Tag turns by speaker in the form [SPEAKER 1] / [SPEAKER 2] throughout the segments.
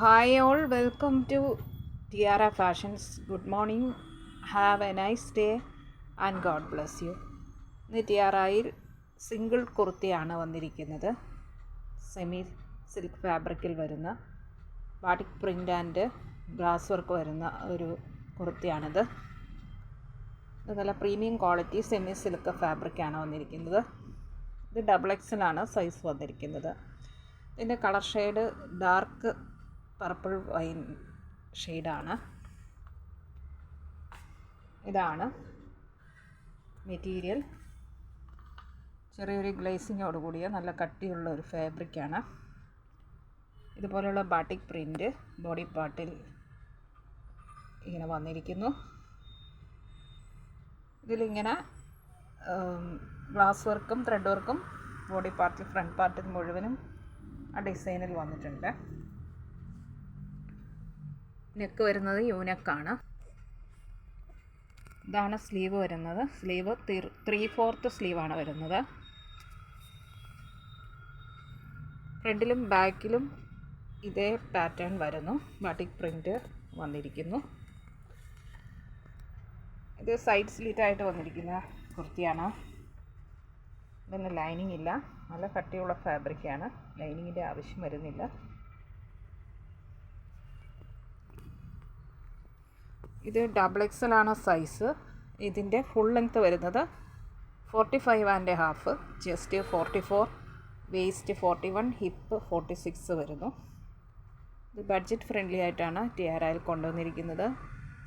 [SPEAKER 1] Hi all, welcome to Tiara Fashions. Good morning. Have a nice day and God bless you. ഇന്ന് ടിയാറയിൽ single കുർത്തിയാണ് വന്നിരിക്കുന്നത്. Semi silk ഫാബ്രിക്കിൽ വരുന്ന batik print and glass work വരുന്ന ഒരു കുർത്തിയാണിത്. ഇത് നല്ല പ്രീമിയം ക്വാളിറ്റി സെമി സിൽക്ക് ഫാബ്രിക്കാണ് വന്നിരിക്കുന്നത്. ഇത് XXL ആണ് സൈസ് വന്നിരിക്കുന്നത്. ഇതിൻ്റെ colour shade dark purple wine ഷെയ്ഡാണ്. ഇതാണ് മെറ്റീരിയൽ. ചെറിയൊരു ഗ്ലേസിങ്ങോട് കൂടിയ നല്ല കട്ടിയുള്ള ഒരു ഫാബ്രിക്കാണ്. ഇതുപോലുള്ള ബാട്ടിക് പ്രിൻ്റ് ബോഡി പാർട്ടിൽ ഇങ്ങനെ വന്നിരിക്കുന്നു. ഇതിലിങ്ങനെ ഗ്ലാസ് വർക്കും ത്രെഡ് വർക്കും ബോഡി പാർട്ടിൽ ഫ്രണ്ട് പാർട്ടിൽ മുഴുവനും ആ ഡിസൈനിൽ വന്നിട്ടുണ്ട്. നെക്ക് വരുന്നത് യൂനെക്കാണ്. ഇതാണ് സ്ലീവ് വരുന്നത്. സ്ലീവ് 3/4 സ്ലീവാണ് വരുന്നത്. ഫ്രണ്ടിലും ബാക്കിലും ഇതേ പാറ്റേൺ വരുന്നു. ബാട്ടിക് പ്രിൻ്റ് വന്നിരിക്കുന്നു. ഇത് സൈഡ് സ്ലിറ്റായിട്ട് വന്നിരിക്കുന്ന കുർത്തിയാണ്. ഇതിന് ലൈനിങ് ഇല്ല. നല്ല കട്ടിയുള്ള ഫാബ്രിക്കാണ്. ലൈനിങ്ങിൻ്റെ ആവശ്യം വരുന്നില്ല. ഇത് XXL ആണ് സൈസ്. ഇതിൻ്റെ ഫുൾ ലെങ്ത്ത് വരുന്നത് 45.5, ചെസ്റ്റ് 44, വേസ്റ്റ് 41, ഹിപ്പ് 46 വരുന്നു. ഇത് ബഡ്ജറ്റ് ഫ്രണ്ട്ലി ആയിട്ടാണ് ടിയാറയിൽ കൊണ്ടുവന്നിരിക്കുന്നത്.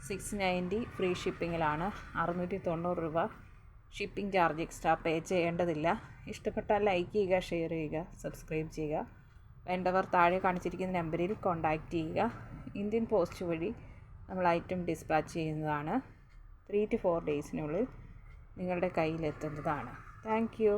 [SPEAKER 1] 690 ഫ്രീ ഷിപ്പിങ്ങിലാണ്. 690 രൂപ ഷിപ്പിംഗ് ചാർജ് എക്സ്ട്രാ പേ ചെയ്യേണ്ടതില്ല. ഇഷ്ടപ്പെട്ടാൽ ലൈക്ക് ചെയ്യുക, ഷെയർ ചെയ്യുക, സബ്സ്ക്രൈബ് ചെയ്യുക. വേണ്ടവർ താഴെ കാണിച്ചിരിക്കുന്ന നമ്പറിൽ കോൺടാക്റ്റ് ചെയ്യുക. ഇന്ത്യൻ പോസ്റ്റ് വഴി നമ്മൾ ഐറ്റം ഡിസ്പാച്ച് ചെയ്യുന്നതാണ്. 3 to 4 ഡേയ്സിനുള്ളിൽ നിങ്ങളുടെ കയ്യിലെത്തുന്നതാണ്. Thank you.